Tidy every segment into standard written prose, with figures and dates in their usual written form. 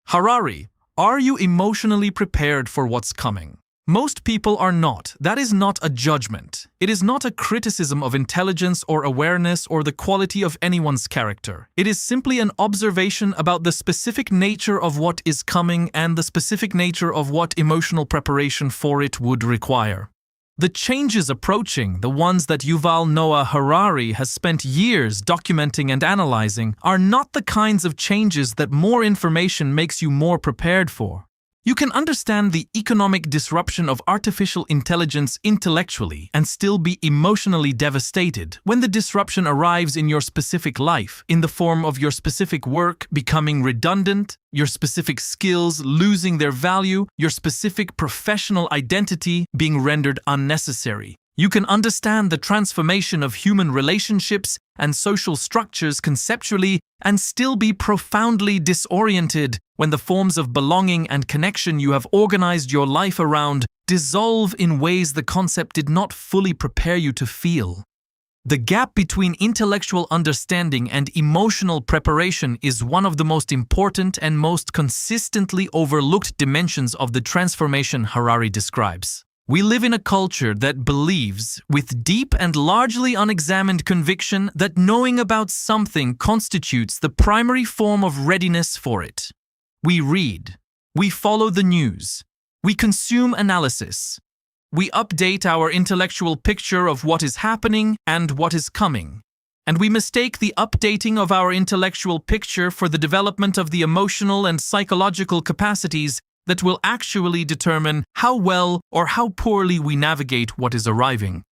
Harari, are you emotionally prepared for what's coming? Most people are not. That is not a judgment. It is not a criticism of intelligence or awareness or the quality of anyone's character. It is simply an observation about the specific nature of what is coming and the specific nature of what emotional preparation for it would require. The changes approaching, the ones that Yuval Noah Harari has spent years documenting and analyzing, are not the kinds of changes that more information makes you more prepared for. You can understand the economic disruption of artificial intelligence intellectually and still be emotionally devastated when the disruption arrives in your specific life, in the form of your specific work becoming redundant, your specific skills losing their value, your specific professional identity being rendered unnecessary. You can understand the transformation of human relationships and social structures conceptually and still be profoundly disoriented when the forms of belonging and connection you have organized your life around dissolve in ways the concept did not fully prepare you to feel. The gap between intellectual understanding and emotional preparation is one of the most important and most consistently overlooked dimensions of the transformation Harari describes. We live in a culture that believes, with deep and largely unexamined conviction, that knowing about something constitutes the primary form of readiness for it. We read, we follow the news, we consume analysis, we update our intellectual picture of what is happening and what is coming, and we mistake the updating of our intellectual picture for the development of the emotional and psychological capacities that will actually determine how well or how poorly we navigate what is arriving.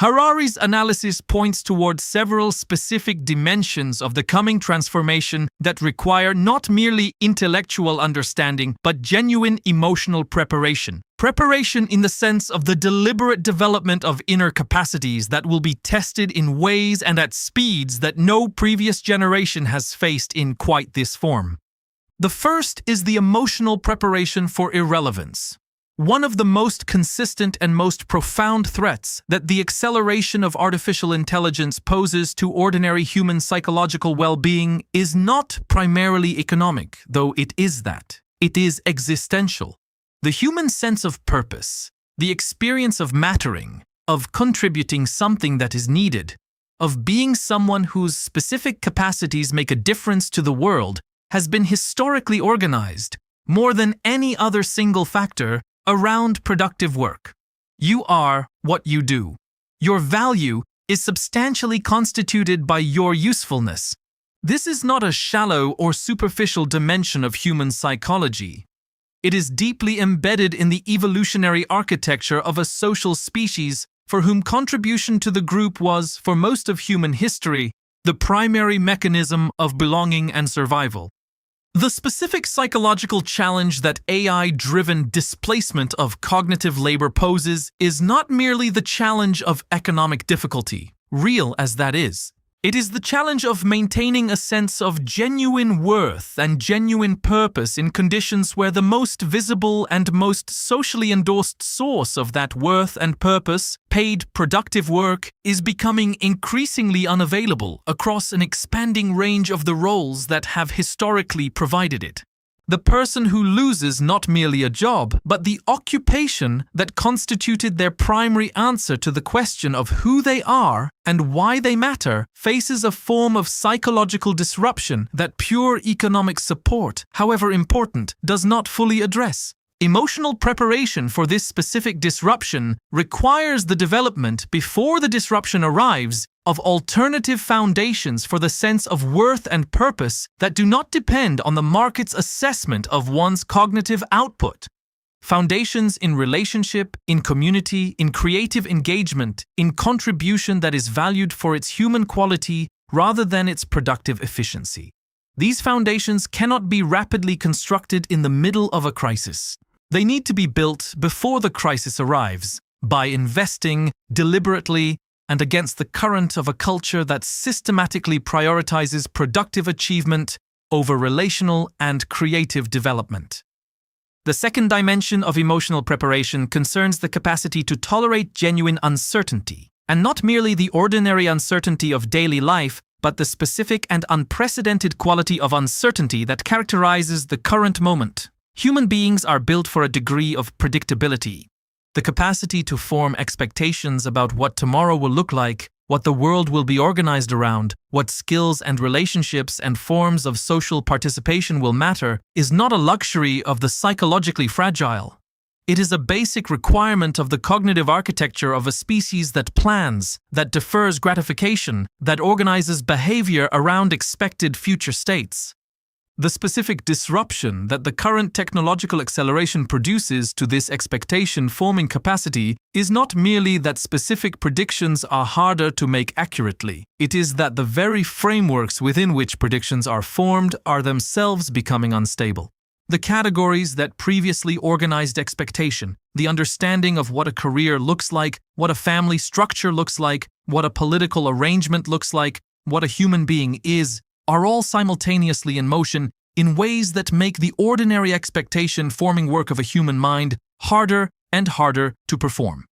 Harari's analysis points towards several specific dimensions of the coming transformation that require not merely intellectual understanding, but genuine emotional preparation. Preparation in the sense of the deliberate development of inner capacities that will be tested in ways and at speeds that no previous generation has faced in quite this form. The first is the emotional preparation for irrelevance. One of the most consistent and most profound threats that the acceleration of artificial intelligence poses to ordinary human psychological well-being is not primarily economic, though it is that. It is existential. The human sense of purpose, the experience of mattering, of contributing something that is needed, of being someone whose specific capacities make a difference to the world, has been historically organized, more than any other single factor, around productive work. You are what you do. Your value is substantially constituted by your usefulness. This is not a shallow or superficial dimension of human psychology. It is deeply embedded in the evolutionary architecture of a social species for whom contribution to the group was, for most of human history, the primary mechanism of belonging and survival. The specific psychological challenge that AI-driven displacement of cognitive labor poses is not merely the challenge of economic difficulty, real as that is. It is the challenge of maintaining a sense of genuine worth and genuine purpose in conditions where the most visible and most socially endorsed source of that worth and purpose, paid productive work, is becoming increasingly unavailable across an expanding range of the roles that have historically provided it. The person who loses not merely a job, but the occupation that constituted their primary answer to the question of who they are and why they matter, faces a form of psychological disruption that pure economic support, however important, does not fully address. Emotional preparation for this specific disruption requires the development, before the disruption arrives, of alternative foundations for the sense of worth and purpose that do not depend on the market's assessment of one's cognitive output. Foundations in relationship, in community, in creative engagement, in contribution that is valued for its human quality rather than its productive efficiency. These foundations cannot be rapidly constructed in the middle of a crisis. They need to be built before the crisis arrives, by investing deliberately and against the current of a culture that systematically prioritizes productive achievement over relational and creative development. The second dimension of emotional preparation concerns the capacity to tolerate genuine uncertainty, and not merely the ordinary uncertainty of daily life, but the specific and unprecedented quality of uncertainty that characterizes the current moment. Human beings are built for a degree of predictability. The capacity to form expectations about what tomorrow will look like, what the world will be organized around, what skills and relationships and forms of social participation will matter, is not a luxury of the psychologically fragile. It is a basic requirement of the cognitive architecture of a species that plans, that defers gratification, that organizes behavior around expected future states. The specific disruption that the current technological acceleration produces to this expectation-forming capacity is not merely that specific predictions are harder to make accurately. It is that the very frameworks within which predictions are formed are themselves becoming unstable. The categories that previously organized expectation, the understanding of what a career looks like, what a family structure looks like, what a political arrangement looks like, what a human being is, are all simultaneously in motion in ways that make the ordinary expectation-forming work of a human mind harder and harder to perform.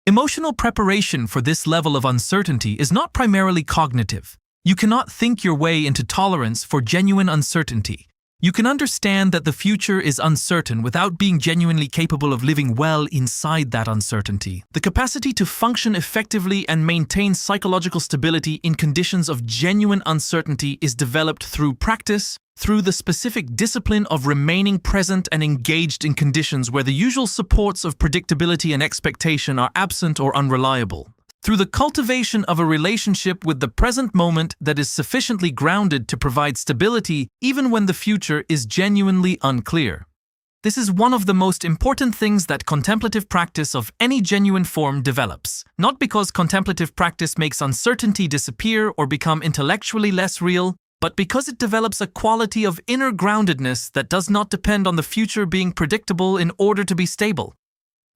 Emotional preparation for this level of uncertainty is not primarily cognitive. You cannot think your way into tolerance for genuine uncertainty. You can understand that the future is uncertain without being genuinely capable of living well inside that uncertainty. The capacity to function effectively and maintain psychological stability in conditions of genuine uncertainty is developed through practice, through the specific discipline of remaining present and engaged in conditions where the usual supports of predictability and expectation are absent or unreliable. Through the cultivation of a relationship with the present moment that is sufficiently grounded to provide stability even when the future is genuinely unclear. This is one of the most important things that contemplative practice of any genuine form develops, not because contemplative practice makes uncertainty disappear or become intellectually less real, but because it develops a quality of inner groundedness that does not depend on the future being predictable in order to be stable.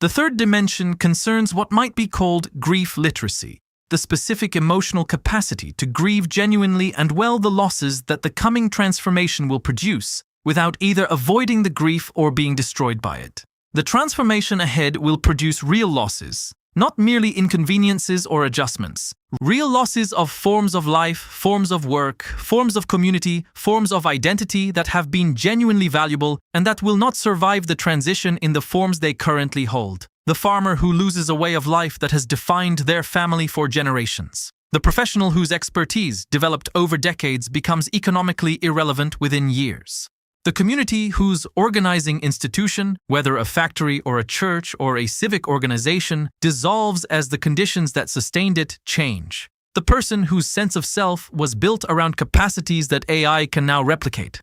The third dimension concerns what might be called grief literacy, the specific emotional capacity to grieve genuinely and well the losses that the coming transformation will produce, without either avoiding the grief or being destroyed by it. The transformation ahead will produce real losses, not merely inconveniences or adjustments. Real losses of forms of life, forms of work, forms of community, forms of identity that have been genuinely valuable and that will not survive the transition in the forms they currently hold. The farmer who loses a way of life that has defined their family for generations. The professional whose expertise, developed over decades, becomes economically irrelevant within years. The community whose organizing institution, whether a factory or a church or a civic organization, dissolves as the conditions that sustained it change. The person whose sense of self was built around capacities that AI can now replicate.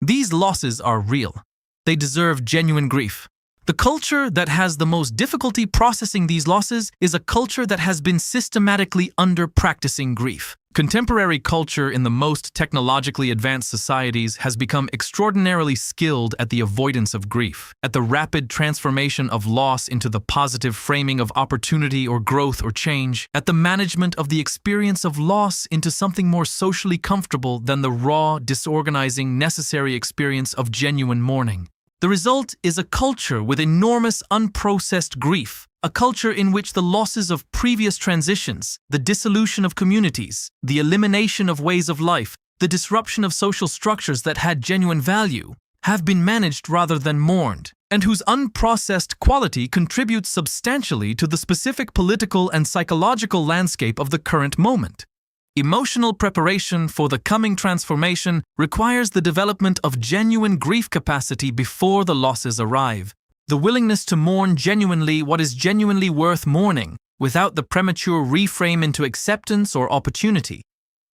These losses are real. They deserve genuine grief. The culture that has the most difficulty processing these losses is a culture that has been systematically under-practicing grief. Contemporary culture in the most technologically advanced societies has become extraordinarily skilled at the avoidance of grief, at the rapid transformation of loss into the positive framing of opportunity or growth or change, at the management of the experience of loss into something more socially comfortable than the raw, disorganizing, necessary experience of genuine mourning. The result is a culture with enormous unprocessed grief, a culture in which the losses of previous transitions, the dissolution of communities, the elimination of ways of life, the disruption of social structures that had genuine value, have been managed rather than mourned, and whose unprocessed quality contributes substantially to the specific political and psychological landscape of the current moment. Emotional preparation for the coming transformation requires the development of genuine grief capacity before the losses arrive. The willingness to mourn genuinely what is genuinely worth mourning, without the premature reframe into acceptance or opportunity.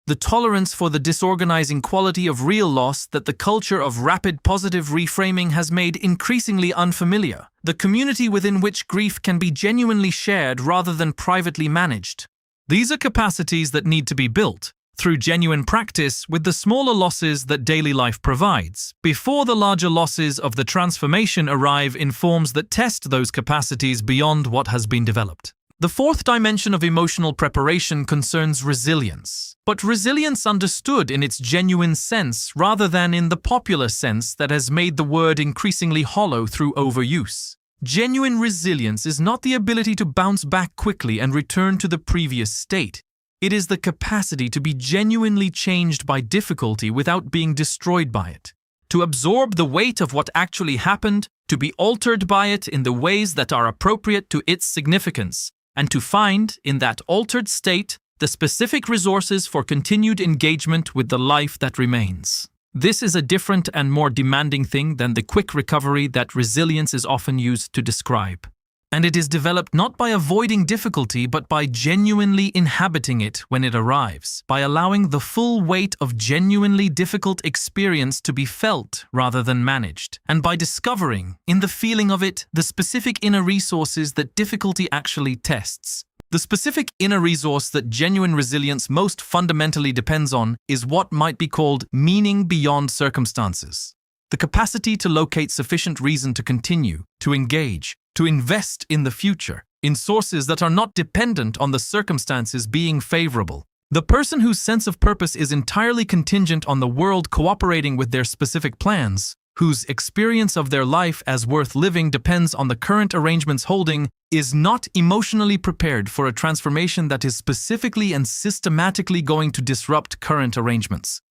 The tolerance for the disorganizing quality of real loss that the culture of rapid positive reframing has made increasingly unfamiliar. The community within which grief can be genuinely shared rather than privately managed. These are capacities that need to be built through genuine practice with the smaller losses that daily life provides, before the larger losses of the transformation arrive in forms that test those capacities beyond what has been developed. The fourth dimension of emotional preparation concerns resilience, but resilience understood in its genuine sense rather than in the popular sense that has made the word increasingly hollow through overuse. Genuine resilience is not the ability to bounce back quickly and return to the previous state. It is the capacity to be genuinely changed by difficulty without being destroyed by it, to absorb the weight of what actually happened, to be altered by it in the ways that are appropriate to its significance, and to find, in that altered state, the specific resources for continued engagement with the life that remains. This is a different and more demanding thing than the quick recovery that resilience is often used to describe. And it is developed not by avoiding difficulty, but by genuinely inhabiting it when it arrives, by allowing the full weight of genuinely difficult experience to be felt rather than managed, and by discovering, in the feeling of it, the specific inner resources that difficulty actually tests. The specific inner resource that genuine resilience most fundamentally depends on is what might be called meaning beyond circumstances. The capacity to locate sufficient reason to continue, to engage, to invest in the future, in sources that are not dependent on the circumstances being favorable. The person whose sense of purpose is entirely contingent on the world cooperating with their specific plans, whose experience of their life as worth living depends on the current arrangements holding, is not emotionally prepared for a transformation that is specifically and systematically going to disrupt current arrangements.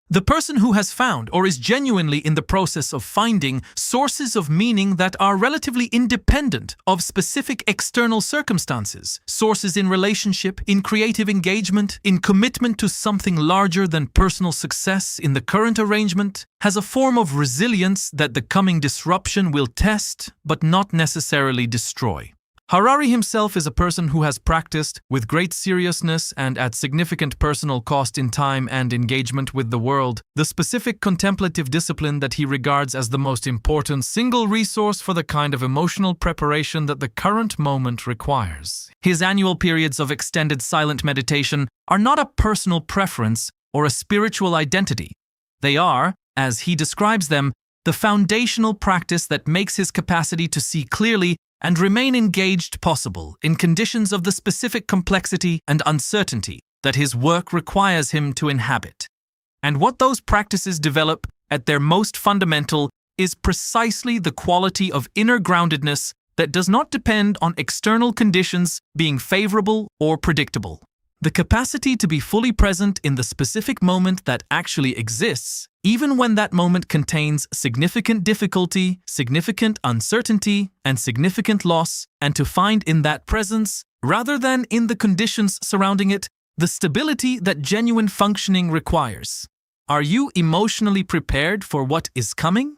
The person who has found or is genuinely in the process of finding sources of meaning that are relatively independent of specific external circumstances, sources in relationship, in creative engagement, in commitment to something larger than personal success in the current arrangement, has a form of resilience that the coming disruption will test but not necessarily destroy. Harari himself is a person who has practiced, with great seriousness and at significant personal cost in time and engagement with the world, the specific contemplative discipline that he regards as the most important single resource for the kind of emotional preparation that the current moment requires. His annual periods of extended silent meditation are not a personal preference or a spiritual identity. They are, as he describes them, the foundational practice that makes his capacity to see clearly and remain engaged possible in conditions of the specific complexity and uncertainty that his work requires him to inhabit. And what those practices develop at their most fundamental is precisely the quality of inner groundedness that does not depend on external conditions being favorable or predictable. The capacity to be fully present in the specific moment that actually exists, even when that moment contains significant difficulty, significant uncertainty, and significant loss, and to find in that presence, rather than in the conditions surrounding it, the stability that genuine functioning requires. Are you emotionally prepared for what is coming?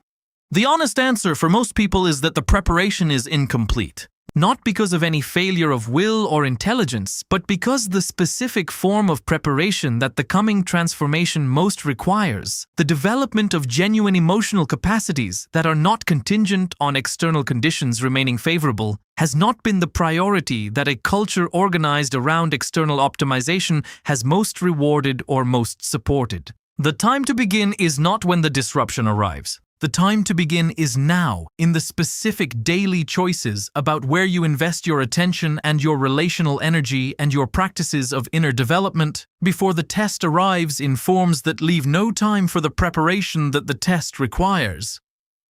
The honest answer for most people is that the preparation is incomplete. Not because of any failure of will or intelligence, but because the specific form of preparation that the coming transformation most requires, the development of genuine emotional capacities that are not contingent on external conditions remaining favorable, has not been the priority that a culture organized around external optimization has most rewarded or most supported. The time to begin is not when the disruption arrives. The time to begin is now, in the specific daily choices about where you invest your attention and your relational energy and your practices of inner development, before the test arrives in forms that leave no time for the preparation that the test requires.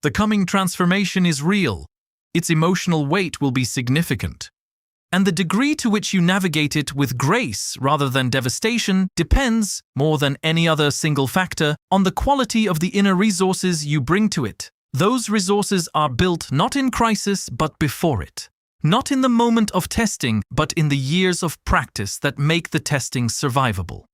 The coming transformation is real. Its emotional weight will be significant. And the degree to which you navigate it with grace rather than devastation depends, more than any other single factor, on the quality of the inner resources you bring to it. Those resources are built not in crisis but before it. Not in the moment of testing, but in the years of practice that make the testing survivable.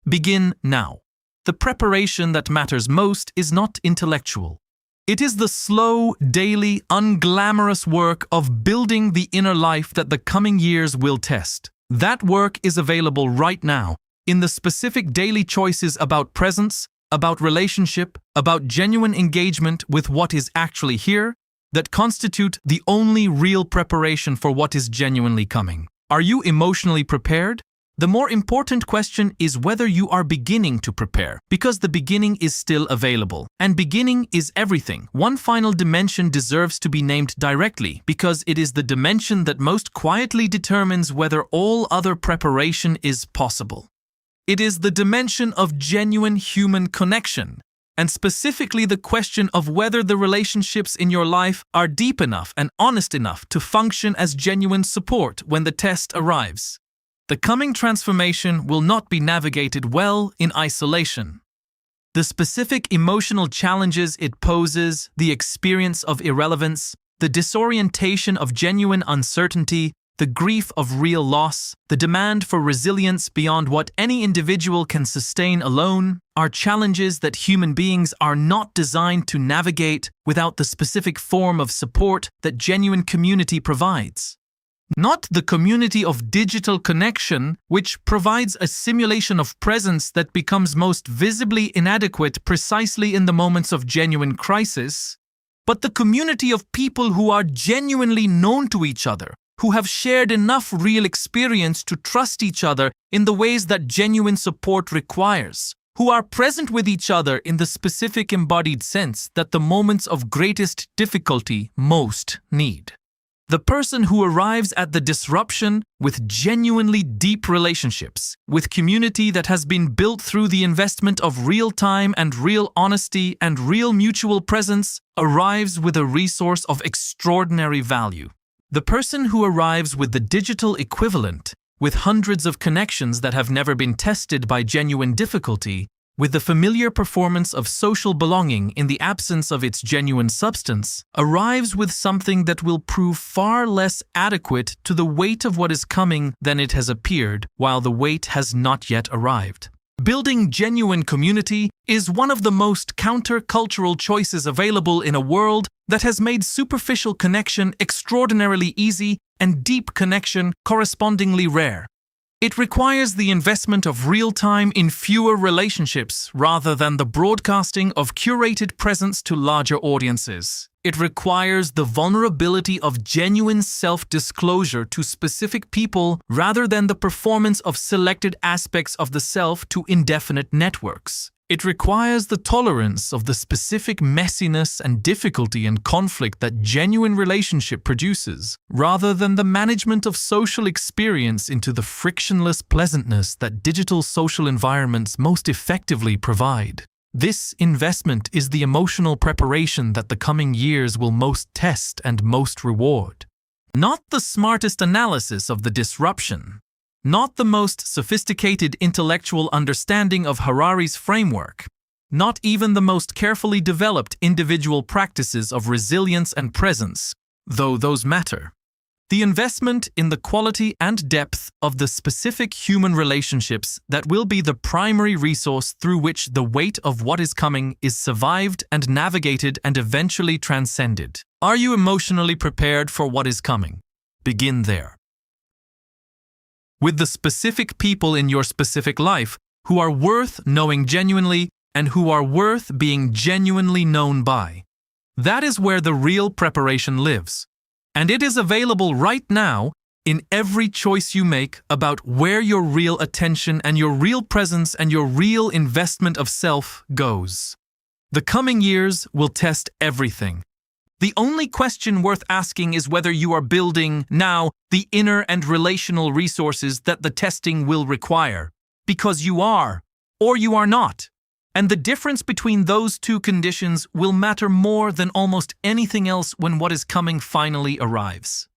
Begin now. The preparation that matters most is not intellectual. It is the slow, daily, unglamorous work of building the inner life that the coming years will test. That work is available right now, in the specific daily choices about presence, about relationship, about genuine engagement with what is actually here, that constitute the only real preparation for what is genuinely coming. Are you emotionally prepared? The more important question is whether you are beginning to prepare, because the beginning is still available. And beginning is everything. One final dimension deserves to be named directly, because it is the dimension that most quietly determines whether all other preparation is possible. It is the dimension of genuine human connection, and specifically the question of whether the relationships in your life are deep enough and honest enough to function as genuine support when the test arrives. The coming transformation will not be navigated well in isolation. The specific emotional challenges it poses, the experience of irrelevance, the disorientation of genuine uncertainty, the grief of real loss, the demand for resilience beyond what any individual can sustain alone, are challenges that human beings are not designed to navigate without the specific form of support that genuine community provides. Not the community of digital connection, which provides a simulation of presence that becomes most visibly inadequate precisely in the moments of genuine crisis, but the community of people who are genuinely known to each other, who have shared enough real experience to trust each other in the ways that genuine support requires, who are present with each other in the specific embodied sense that the moments of greatest difficulty most need. The person who arrives at the disruption with genuinely deep relationships, with community that has been built through the investment of real time and real honesty and real mutual presence, arrives with a resource of extraordinary value. The person who arrives with the digital equivalent, with hundreds of connections that have never been tested by genuine difficulty, with the familiar performance of social belonging in the absence of its genuine substance, arrives with something that will prove far less adequate to the weight of what is coming than it has appeared, while the weight has not yet arrived. Building genuine community is one of the most counter-cultural choices available in a world that has made superficial connection extraordinarily easy and deep connection correspondingly rare. It requires the investment of real time in fewer relationships rather than the broadcasting of curated presence to larger audiences. It requires the vulnerability of genuine self-disclosure to specific people rather than the performance of selected aspects of the self to indefinite networks. It requires the tolerance of the specific messiness and difficulty and conflict that genuine relationship produces, rather than the management of social experience into the frictionless pleasantness that digital social environments most effectively provide. This investment is the emotional preparation that the coming years will most test and most reward. Not the smartest analysis of the disruption. Not the most sophisticated intellectual understanding of Harari's framework. Not even the most carefully developed individual practices of resilience and presence, though those matter. The investment in the quality and depth of the specific human relationships that will be the primary resource through which the weight of what is coming is survived and navigated and eventually transcended. Are you emotionally prepared for what is coming? Begin there. With the specific people in your specific life who are worth knowing genuinely and who are worth being genuinely known by. That is where the real preparation lives. And it is available right now in every choice you make about where your real attention and your real presence and your real investment of self goes. The coming years will test everything. The only question worth asking is whether you are building now the inner and relational resources that the testing will require. Because you are, or you are not. And the difference between those two conditions will matter more than almost anything else when what is coming finally arrives.